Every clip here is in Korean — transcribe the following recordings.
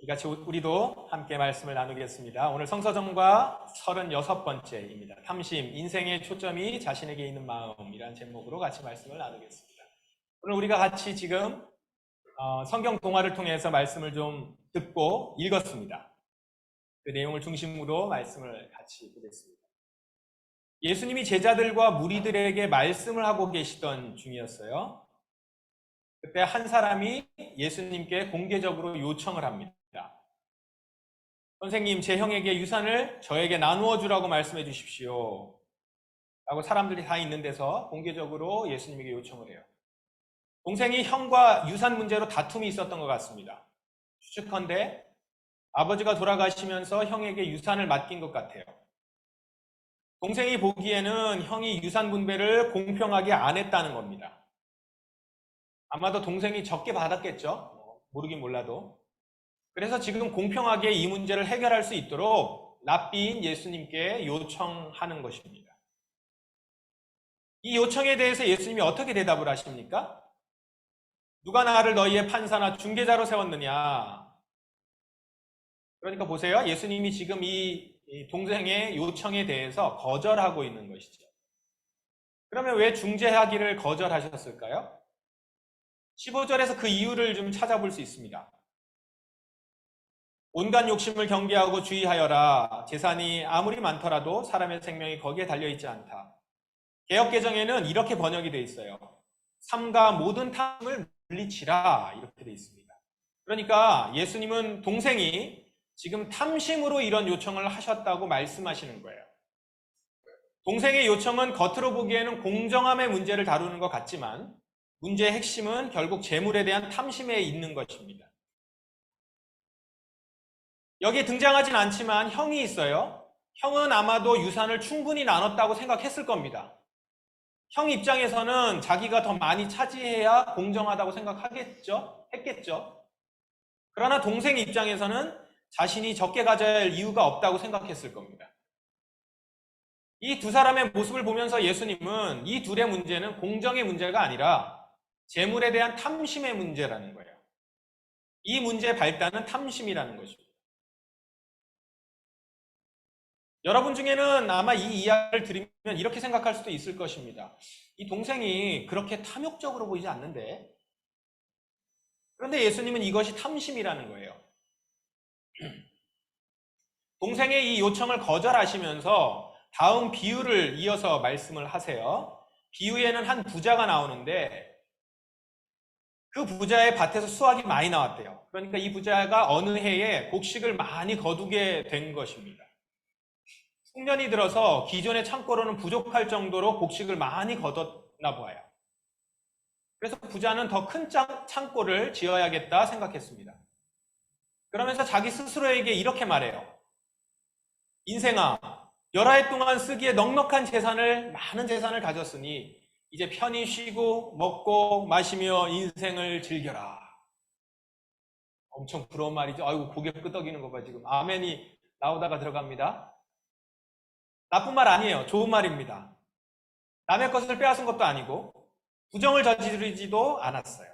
우리도 함께 말씀을 나누겠습니다. 오늘 성서정과 36번째입니다. 탐심, 인생의 초점이 자신에게 있는 마음이라는 제목으로 같이 말씀을 나누겠습니다. 오늘 우리가 같이 지금 성경 동화를 통해서 말씀을 좀 듣고 읽었습니다. 그 내용을 중심으로 말씀을 같이 보겠습니다. 예수님이 제자들과 무리들에게 말씀을 하고 계시던 중이었어요. 그때 한 사람이 예수님께 공개적으로 요청을 합니다. 선생님, 제 형에게 유산을 저에게 나누어 주라고 말씀해 주십시오. 라고 사람들이 다 있는 데서 공개적으로 예수님에게 요청을 해요. 동생이 형과 유산 문제로 다툼이 있었던 것 같습니다. 추측컨대 아버지가 돌아가시면서 형에게 유산을 맡긴 것 같아요. 동생이 보기에는 형이 유산 분배를 공평하게 안 했다는 겁니다. 아마도 동생이 적게 받았겠죠? 모르긴 몰라도. 그래서 지금 공평하게 이 문제를 해결할 수 있도록 랍비인 예수님께 요청하는 것입니다. 이 요청에 대해서 예수님이 어떻게 대답을 하십니까? 누가 나를 너희의 판사나 중개자로 세웠느냐? 그러니까 보세요. 예수님이 지금 이 동생의 요청에 대해서 거절하고 있는 것이죠. 그러면 왜 중재하기를 거절하셨을까요? 15절에서 그 이유를 좀 찾아볼 수 있습니다. 온갖 욕심을 경계하고 주의하여라. 재산이 아무리 많더라도 사람의 생명이 거기에 달려있지 않다. 개역개정에는 이렇게 번역이 되어 있어요. 삼가 모든 탐을 물리치라. 이렇게 되어 있습니다. 그러니까 예수님은 동생이 지금 탐심으로 이런 요청을 하셨다고 말씀하시는 거예요. 동생의 요청은 겉으로 보기에는 공정함의 문제를 다루는 것 같지만 문제의 핵심은 결국 재물에 대한 탐심에 있는 것입니다. 여기에 등장하진 않지만 형이 있어요. 형은 아마도 유산을 충분히 나눴다고 생각했을 겁니다. 형 입장에서는 자기가 더 많이 차지해야 공정하다고 했겠죠. 그러나 동생 입장에서는 자신이 적게 가져야 할 이유가 없다고 생각했을 겁니다. 이 두 사람의 모습을 보면서 예수님은 이 둘의 문제는 공정의 문제가 아니라 재물에 대한 탐심의 문제라는 거예요. 이 문제의 발단은 탐심이라는 것입니다. 여러분 중에는 아마 이 이야기를 들으면 이렇게 생각할 수도 있을 것입니다. 이 동생이 그렇게 탐욕적으로 보이지 않는데? 그런데 예수님은 이것이 탐심이라는 거예요. 동생의 이 요청을 거절하시면서 다음 비유를 이어서 말씀을 하세요. 비유에는 한 부자가 나오는데 그 부자의 밭에서 수확이 많이 나왔대요. 그러니까 이 부자가 어느 해에 곡식을 많이 거두게 된 것입니다. 풍년이 들어서 기존의 창고로는 부족할 정도로 곡식을 많이 거뒀나 보아요. 그래서 부자는 더 큰 창고를 지어야겠다 생각했습니다. 그러면서 자기 스스로에게 이렇게 말해요. 인생아, 여러 해 동안 쓰기에 넉넉한 많은 재산을 가졌으니 이제 편히 쉬고 먹고 마시며 인생을 즐겨라. 엄청 부러운 말이죠. 아이고, 고개 끄덕이는 거 봐, 지금. 아멘이 나오다가 들어갑니다. 나쁜 말 아니에요. 좋은 말입니다. 남의 것을 빼앗은 것도 아니고 부정을 저지르지도 않았어요.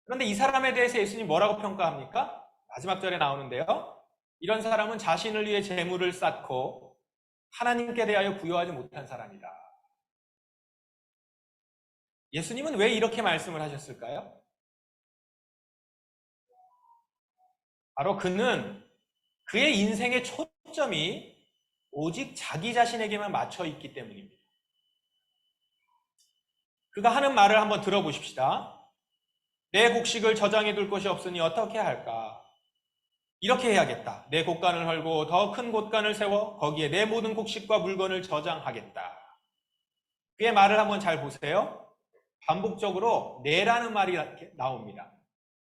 그런데 이 사람에 대해서 예수님 뭐라고 평가합니까? 마지막 절에 나오는데요. 이런 사람은 자신을 위해 재물을 쌓고 하나님께 대하여 부여하지 못한 사람이다. 예수님은 왜 이렇게 말씀을 하셨을까요? 바로 그는 그의 인생의 초점이 오직 자기 자신에게만 맞춰 있기 때문입니다. 그가 하는 말을 한번 들어보십시다. 내 곡식을 저장해 둘 곳이 없으니 어떻게 할까? 이렇게 해야겠다. 내 곳간을 헐고 더 큰 곳간을 세워 거기에 내 모든 곡식과 물건을 저장하겠다. 그의 말을 한번 잘 보세요. 반복적으로 내라는 말이 나옵니다.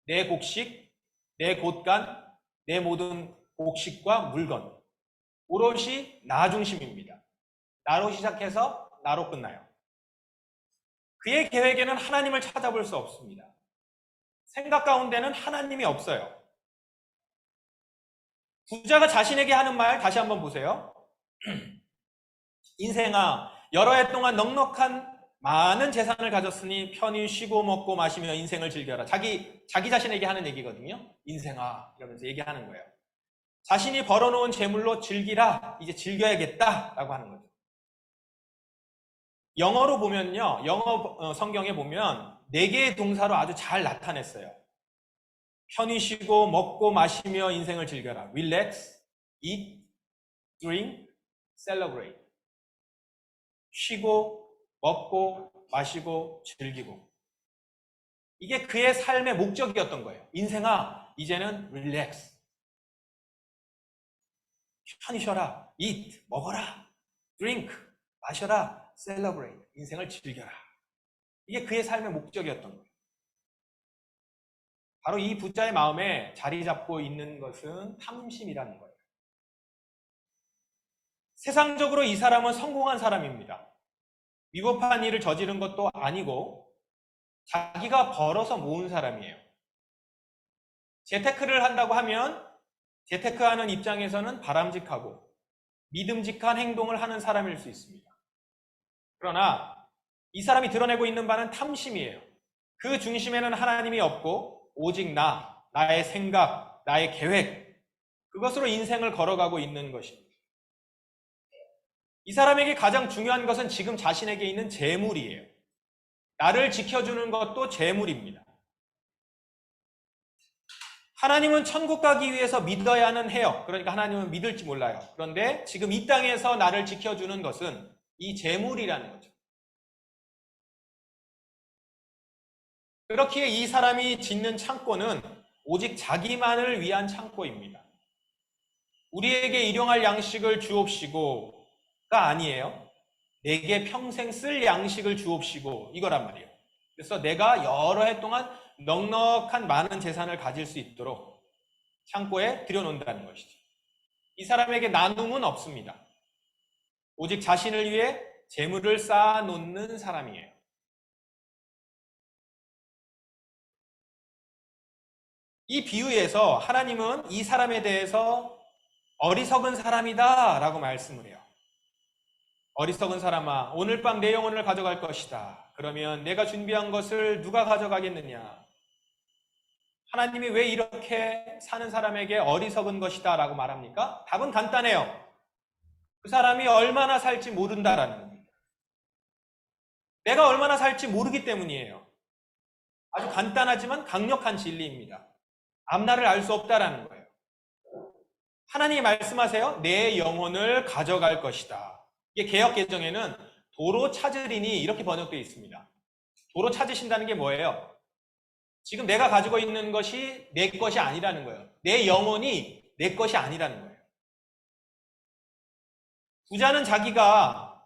내 곡식, 내 곳간, 내 모든 곡식과 물건. 오롯이 나 중심입니다. 나로 시작해서 나로 끝나요. 그의 계획에는 하나님을 찾아볼 수 없습니다. 생각 가운데는 하나님이 없어요. 부자가 자신에게 하는 말 다시 한번 보세요. 인생아, 여러 해 동안 넉넉한 많은 재산을 가졌으니 편히 쉬고 먹고 마시며 인생을 즐겨라. 자기 자신에게 하는 얘기거든요. 인생아 이러면서 얘기하는 거예요. 자신이 벌어놓은 재물로 즐기라. 이제 즐겨야겠다라고 하는 거죠. 영어로 보면요. 영어 성경에 보면 4개의 동사로 아주 잘 나타냈어요. 편히 쉬고 먹고 마시며 인생을 즐겨라. Relax, eat, drink, celebrate. 쉬고 먹고 마시고 즐기고. 이게 그의 삶의 목적이었던 거예요. 인생아, 이제는 relax. 편히 쉬어라. eat, 먹어라. drink, 마셔라. celebrate, 인생을 즐겨라. 이게 그의 삶의 목적이었던 거예요. 바로 이 부자의 마음에 자리 잡고 있는 것은 탐심이라는 거예요. 세상적으로 이 사람은 성공한 사람입니다. 위법한 일을 저지른 것도 아니고 자기가 벌어서 모은 사람이에요. 재테크를 한다고 하면 재테크하는 입장에서는 바람직하고 믿음직한 행동을 하는 사람일 수 있습니다. 그러나 이 사람이 드러내고 있는 바는 탐심이에요. 그 중심에는 하나님이 없고 오직 나의 생각, 나의 계획, 그것으로 인생을 걸어가고 있는 것입니다. 이 사람에게 가장 중요한 것은 지금 자신에게 있는 재물이에요. 나를 지켜주는 것도 재물입니다. 하나님은 천국 가기 위해서 믿어야는 해요. 그러니까 하나님은 믿을지 몰라요. 그런데 지금 이 땅에서 나를 지켜주는 것은 이 재물이라는 거죠. 그렇기에 이 사람이 짓는 창고는 오직 자기만을 위한 창고입니다. 우리에게 일용할 양식을 주옵시고가 아니에요. 내게 평생 쓸 양식을 주옵시고 이거란 말이에요. 그래서 내가 여러 해 동안 넉넉한 많은 재산을 가질 수 있도록 창고에 들여놓는다는 것이죠. 이 사람에게 나눔은 없습니다. 오직 자신을 위해 재물을 쌓아놓는 사람이에요. 이 비유에서 하나님은 이 사람에 대해서 어리석은 사람이다 라고 말씀을 해요. 어리석은 사람아, 오늘 밤 내 영혼을 가져갈 것이다. 그러면 내가 준비한 것을 누가 가져가겠느냐? 하나님이 왜 이렇게 사는 사람에게 어리석은 것이다 라고 말합니까? 답은 간단해요. 그 사람이 얼마나 살지 모른다라는 겁니다. 내가 얼마나 살지 모르기 때문이에요. 아주 간단하지만 강력한 진리입니다. 앞날을 알 수 없다라는 거예요. 하나님이 말씀하세요. 내 영혼을 가져갈 것이다. 이게 개역개정에는 도로 찾으리니 이렇게 번역되어 있습니다. 도로 찾으신다는 게 뭐예요? 지금 내가 가지고 있는 것이 내 것이 아니라는 거예요. 내 영혼이 내 것이 아니라는 거예요. 부자는 자기가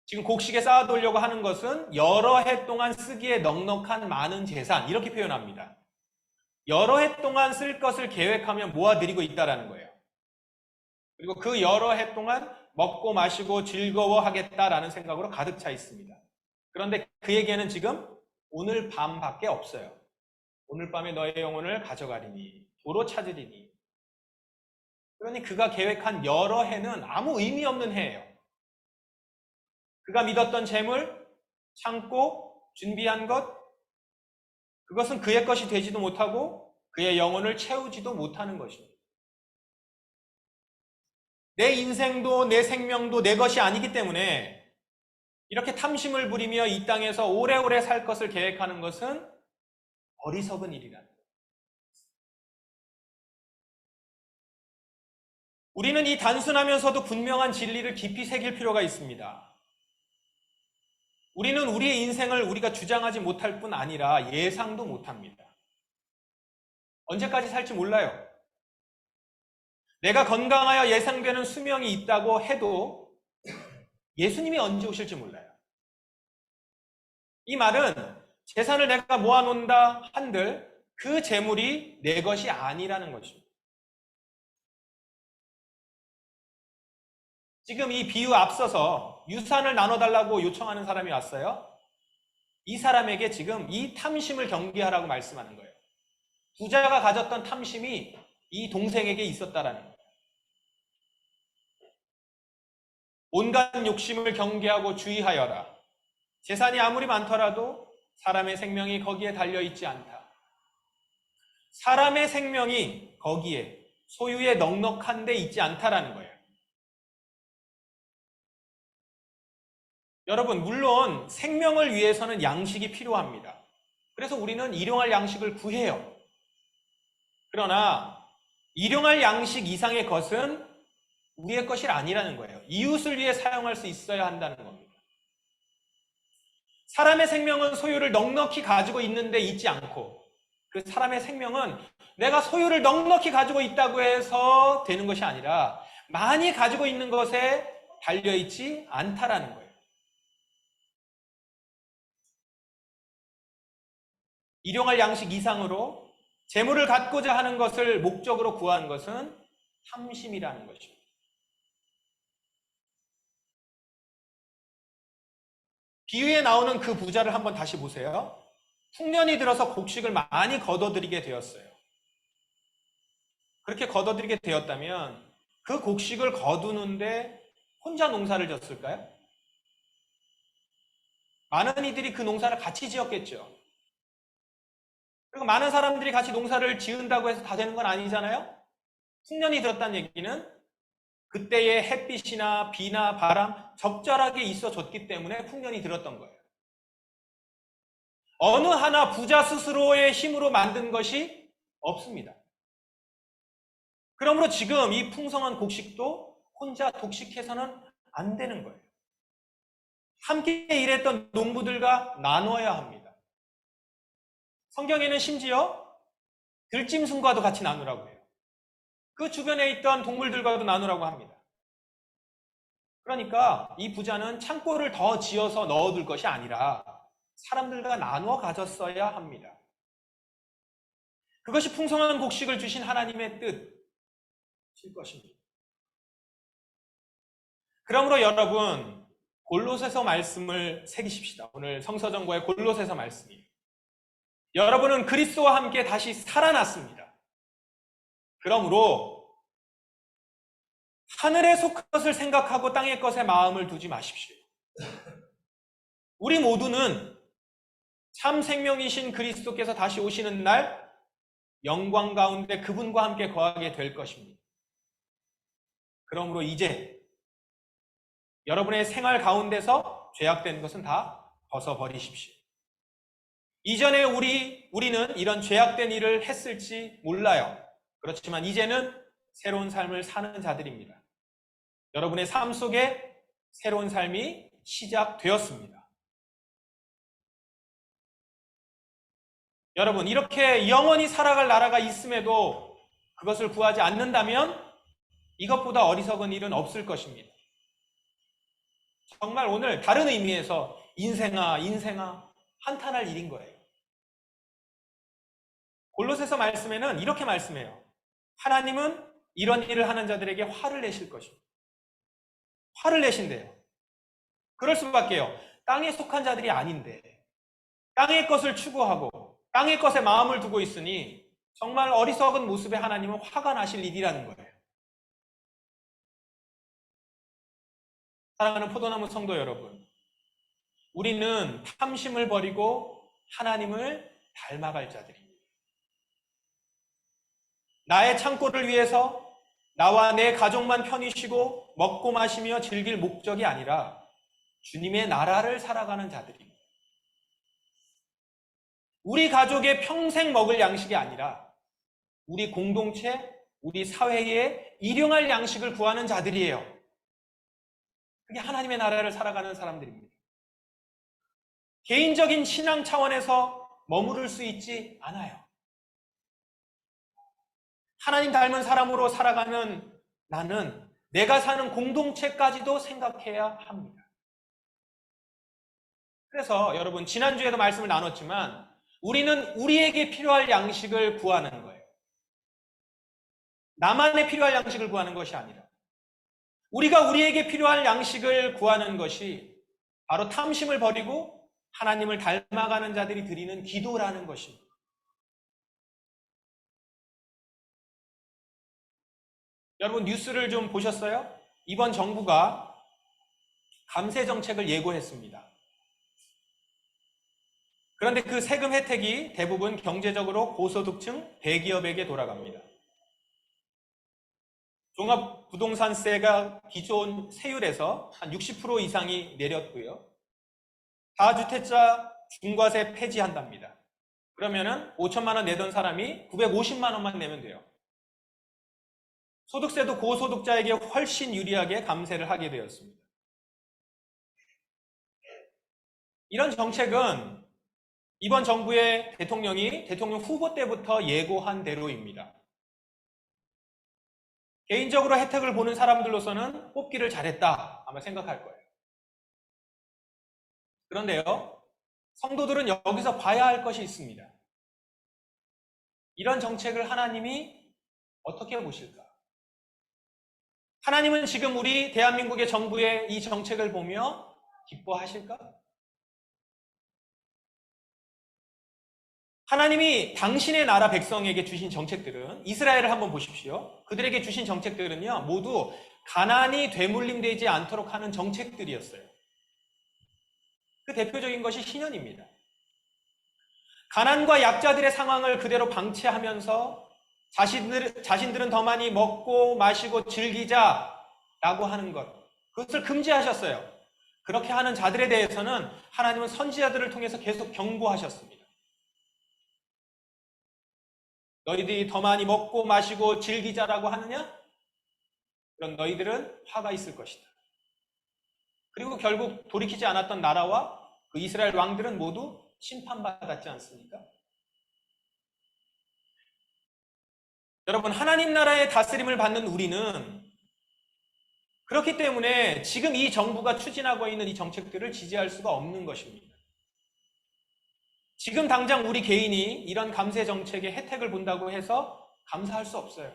지금 곡식에 쌓아두려고 하는 것은 여러 해 동안 쓰기에 넉넉한 많은 재산 이렇게 표현합니다. 여러 해 동안 쓸 것을 계획하며 모아들이고 있다는 거예요. 그리고 그 여러 해 동안 먹고 마시고 즐거워하겠다라는 생각으로 가득 차 있습니다. 그런데 그에게는 지금 오늘 밤밖에 없어요. 오늘 밤에 너의 영혼을 가져가리니 도로 찾으리니. 그러니 그가 계획한 여러 해는 아무 의미 없는 해예요. 그가 믿었던 재물, 창고, 준비한 것, 그것은 그의 것이 되지도 못하고 그의 영혼을 채우지도 못하는 것입니다. 내 인생도 내 생명도 내 것이 아니기 때문에 이렇게 탐심을 부리며 이 땅에서 오래오래 살 것을 계획하는 것은 어리석은 일이라는 거예요. 우리는 이 단순하면서도 분명한 진리를 깊이 새길 필요가 있습니다. 우리는 우리의 인생을 우리가 주장하지 못할 뿐 아니라 예상도 못합니다. 언제까지 살지 몰라요. 내가 건강하여 예상되는 수명이 있다고 해도 예수님이 언제 오실지 몰라요. 이 말은 재산을 내가 모아놓는다 한들 그 재물이 내 것이 아니라는 것입니다. 지금 이 비유 앞서서 유산을 나눠달라고 요청하는 사람이 왔어요. 이 사람에게 지금 이 탐심을 경계하라고 말씀하는 거예요. 부자가 가졌던 탐심이 이 동생에게 있었다라는 거예요. 온갖 욕심을 경계하고 주의하여라. 재산이 아무리 많더라도 사람의 생명이 거기에 달려있지 않다. 사람의 생명이 거기에 소유에 넉넉한 데 있지 않다라는 거예요. 여러분, 물론 생명을 위해서는 양식이 필요합니다. 그래서 우리는 일용할 양식을 구해요. 그러나 일용할 양식 이상의 것은 우리의 것이 아니라는 거예요. 이웃을 위해 사용할 수 있어야 한다는 겁니다. 사람의 생명은 소유를 넉넉히 가지고 있는데 있지 않고, 그 사람의 생명은 내가 소유를 넉넉히 가지고 있다고 해서 되는 것이 아니라 많이 가지고 있는 것에 달려있지 않다라는 거예요. 일용할 양식 이상으로 재물을 갖고자 하는 것을 목적으로 구하는 것은 탐심이라는 것입니다. 비유에 나오는 그 부자를 한번 다시 보세요. 풍년이 들어서 곡식을 많이 거둬들이게 되었어요. 그렇게 거둬들이게 되었다면 그 곡식을 거두는데 혼자 농사를 졌을까요? 많은 이들이 그 농사를 같이 지었겠죠. 그리고 많은 사람들이 같이 농사를 지은다고 해서 다 되는 건 아니잖아요? 풍년이 들었다는 얘기는 그때의 햇빛이나 비나 바람 적절하게 있어줬기 때문에 풍년이 들었던 거예요. 어느 하나 부자 스스로의 힘으로 만든 것이 없습니다. 그러므로 지금 이 풍성한 곡식도 혼자 독식해서는 안 되는 거예요. 함께 일했던 농부들과 나누어야 합니다. 성경에는 심지어 들짐승과도 같이 나누라고 해요. 그 주변에 있던 동물들과도 나누라고 합니다. 그러니까 이 부자는 창고를 더 지어서 넣어둘 것이 아니라 사람들과 나누어 가졌어야 합니다. 그것이 풍성한 곡식을 주신 하나님의 뜻일 것입니다. 그러므로 여러분, 골로새서 말씀을 새기십시다. 오늘 성서정과의 골로새서 말씀이에요. 여러분은 그리스도와 함께 다시 살아났습니다. 그러므로 하늘의 속 것을 생각하고 땅의 것에 마음을 두지 마십시오. 우리 모두는 참 생명이신 그리스도께서 다시 오시는 날 영광 가운데 그분과 함께 거하게 될 것입니다. 그러므로 이제 여러분의 생활 가운데서 죄악된 것은 다 벗어버리십시오. 이전에 우리는 이런 죄악된 일을 했을지 몰라요. 그렇지만 이제는 새로운 삶을 사는 자들입니다. 여러분의 삶 속에 새로운 삶이 시작되었습니다. 여러분, 이렇게 영원히 살아갈 나라가 있음에도 그것을 구하지 않는다면 이것보다 어리석은 일은 없을 것입니다. 정말 오늘 다른 의미에서 인생아 한탄할 일인 거예요. 골로새서 말씀에는 이렇게 말씀해요. 하나님은 이런 일을 하는 자들에게 화를 내실 것입니다. 화를 내신대요. 그럴 수밖에요. 땅에 속한 자들이 아닌데 땅의 것을 추구하고 땅의 것에 마음을 두고 있으니 정말 어리석은 모습에 하나님은 화가 나실 일이라는 거예요. 사랑하는 포도나무 성도 여러분, 우리는 탐심을 버리고 하나님을 닮아갈 자들입니다. 나의 창고를 위해서 나와 내 가족만 편히 쉬고 먹고 마시며 즐길 목적이 아니라 주님의 나라를 살아가는 자들입니다. 우리 가족의 평생 먹을 양식이 아니라 우리 공동체, 우리 사회에 일용할 양식을 구하는 자들이에요. 그게 하나님의 나라를 살아가는 사람들입니다. 개인적인 신앙 차원에서 머무를 수 있지 않아요. 하나님 닮은 사람으로 살아가는 나는 내가 사는 공동체까지도 생각해야 합니다. 그래서 여러분, 지난주에도 말씀을 나눴지만 우리는 우리에게 필요할 양식을 구하는 거예요. 나만의 필요할 양식을 구하는 것이 아니라 우리가 우리에게 필요할 양식을 구하는 것이 바로 탐심을 버리고 하나님을 닮아가는 자들이 드리는 기도라는 것입니다. 여러분, 뉴스를 좀 보셨어요? 이번 정부가 감세 정책을 예고했습니다. 그런데 그 세금 혜택이 대부분 경제적으로 고소득층 대기업에게 돌아갑니다. 종합부동산세가 기존 세율에서 한 60% 이상이 내렸고요. 다주택자 중과세 폐지한답니다. 그러면은 5천만 원 내던 사람이 950만 원만 내면 돼요. 소득세도 고소득자에게 훨씬 유리하게 감세를 하게 되었습니다. 이런 정책은 이번 정부의 대통령이 대통령 후보 때부터 예고한 대로입니다. 개인적으로 혜택을 보는 사람들로서는 뽑기를 잘했다 아마 생각할 거예요. 그런데요, 성도들은 여기서 봐야 할 것이 있습니다. 이런 정책을 하나님이 어떻게 보실까? 하나님은 지금 우리 대한민국의 정부의 이 정책을 보며 기뻐하실까? 하나님이 당신의 나라 백성에게 주신 정책들은, 이스라엘을 한번 보십시오. 그들에게 주신 정책들은요, 모두 가난이 되물림되지 않도록 하는 정책들이었어요. 그 대표적인 것이 신년입니다. 가난과 약자들의 상황을 그대로 방치하면서 자신들은 더 많이 먹고 마시고 즐기자라고 하는 것, 그것을 금지하셨어요. 그렇게 하는 자들에 대해서는 하나님은 선지자들을 통해서 계속 경고하셨습니다. 너희들이 더 많이 먹고 마시고 즐기자라고 하느냐? 그럼 너희들은 화가 있을 것이다. 그리고 결국 돌이키지 않았던 나라와 그 이스라엘 왕들은 모두 심판받았지 않습니까? 여러분, 하나님 나라의 다스림을 받는 우리는 그렇기 때문에 지금 이 정부가 추진하고 있는 이 정책들을 지지할 수가 없는 것입니다. 지금 당장 우리 개인이 이런 감세 정책의 혜택을 본다고 해서 감사할 수 없어요.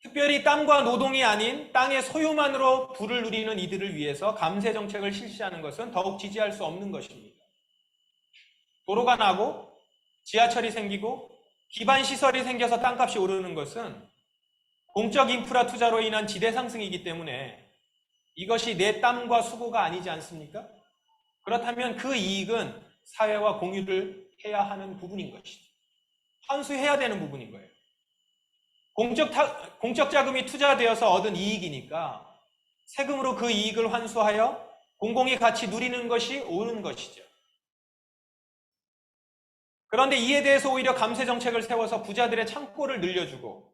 특별히 땀과 노동이 아닌 땅의 소유만으로 부를 누리는 이들을 위해서 감세 정책을 실시하는 것은 더욱 지지할 수 없는 것입니다. 도로가 나고 지하철이 생기고 기반 시설이 생겨서 땅값이 오르는 것은 공적 인프라 투자로 인한 지대 상승이기 때문에 이것이 내 땀과 수고가 아니지 않습니까? 그렇다면 그 이익은 사회와 공유를 해야 하는 부분인 것이죠. 환수해야 되는 부분인 거예요. 공적 자금이 투자되어서 얻은 이익이니까 세금으로 그 이익을 환수하여 공공이 같이 누리는 것이 옳은 것이죠. 그런데 이에 대해서 오히려 감세 정책을 세워서 부자들의 창고를 늘려주고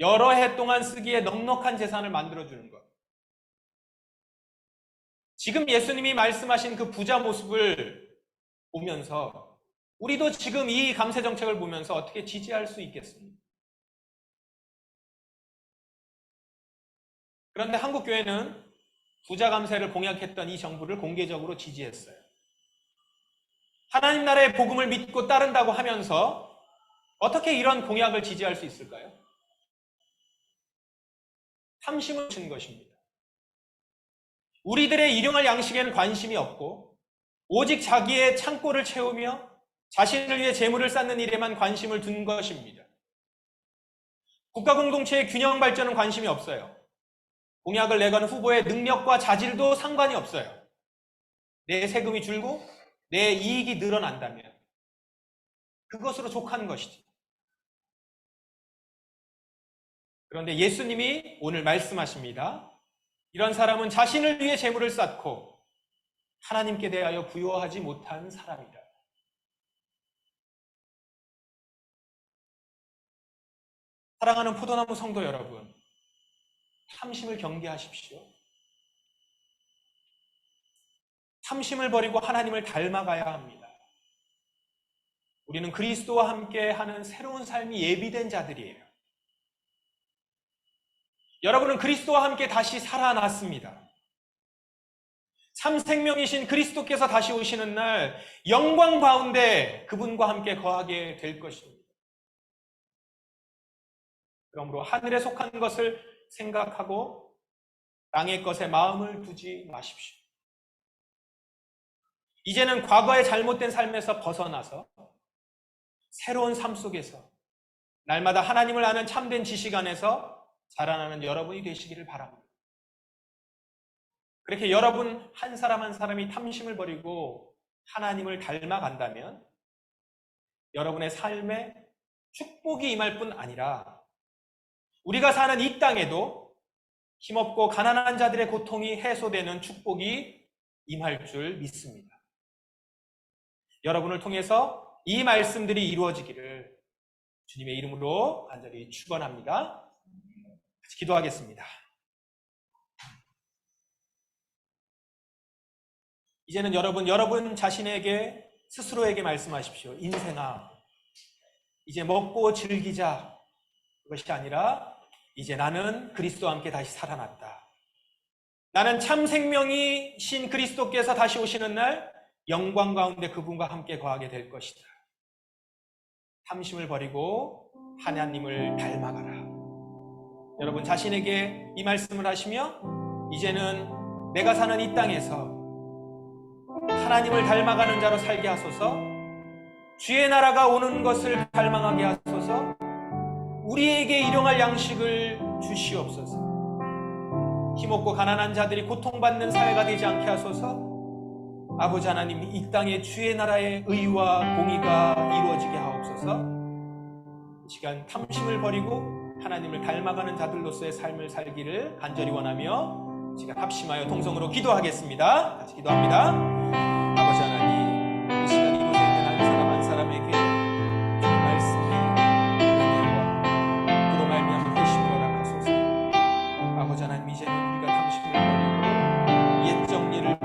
여러 해 동안 쓰기에 넉넉한 재산을 만들어주는 것. 지금 예수님이 말씀하신 그 부자 모습을 보면서 우리도 지금 이 감세 정책을 보면서 어떻게 지지할 수 있겠습니까? 그런데 한국교회는 부자 감세를 공약했던 이 정부를 공개적으로 지지했어요. 하나님 나라의 복음을 믿고 따른다고 하면서 어떻게 이런 공약을 지지할 수 있을까요? 탐심을 준 것입니다. 우리들의 일용할 양식에는 관심이 없고 오직 자기의 창고를 채우며 자신을 위해 재물을 쌓는 일에만 관심을 둔 것입니다. 국가 공동체의 균형 발전은 관심이 없어요. 공약을 내건 후보의 능력과 자질도 상관이 없어요. 내 세금이 줄고 내 이익이 늘어난다면 그것으로 족한 것이죠. 그런데 예수님이 오늘 말씀하십니다. 이런 사람은 자신을 위해 재물을 쌓고 하나님께 대하여 부요하지 못한 사람이다. 사랑하는 포도나무 성도 여러분, 탐심을 경계하십시오. 탐심을 버리고 하나님을 닮아가야 합니다. 우리는 그리스도와 함께 하는 새로운 삶이 예비된 자들이에요. 여러분은 그리스도와 함께 다시 살아났습니다. 참 생명이신 그리스도께서 다시 오시는 날 영광 가운데 그분과 함께 거하게 될 것입니다. 그러므로 하늘에 속한 것을 생각하고 땅의 것에 마음을 두지 마십시오. 이제는 과거의 잘못된 삶에서 벗어나서 새로운 삶 속에서 날마다 하나님을 아는 참된 지식 안에서 자라나는 여러분이 되시기를 바랍니다. 그렇게 여러분 한 사람 한 사람이 탐심을 버리고 하나님을 닮아간다면 여러분의 삶에 축복이 임할 뿐 아니라 우리가 사는 이 땅에도 힘없고 가난한 자들의 고통이 해소되는 축복이 임할 줄 믿습니다. 여러분을 통해서 이 말씀들이 이루어지기를 주님의 이름으로 간절히 축원합니다. 같이 기도하겠습니다. 이제는 여러분 자신에게 스스로에게 말씀하십시오. 인생아, 이제 먹고 즐기자. 그것이 아니라 이제 나는 그리스도와 함께 다시 살아났다. 나는 참 생명이신 그리스도께서 다시 오시는 날 영광 가운데 그분과 함께 거하게 될 것이다. 탐심을 버리고 하나님을 닮아가라. 여러분 자신에게 이 말씀을 하시며 이제는 내가 사는 이 땅에서 하나님을 닮아가는 자로 살게 하소서, 주의 나라가 오는 것을 갈망하게 하소서, 우리에게 일용할 양식을 주시옵소서, 힘없고 가난한 자들이 고통받는 사회가 되지 않게 하소서, 아버지 하나님 이 땅에 주의 나라의 의와 공의가 이루어지게 하옵소서. 이 시간 탐심을 버리고 하나님을 닮아가는 자들로서의 삶을 살기를 간절히 원하며 시간 합심하여 동성으로 기도하겠습니다. 같이 기도합니다.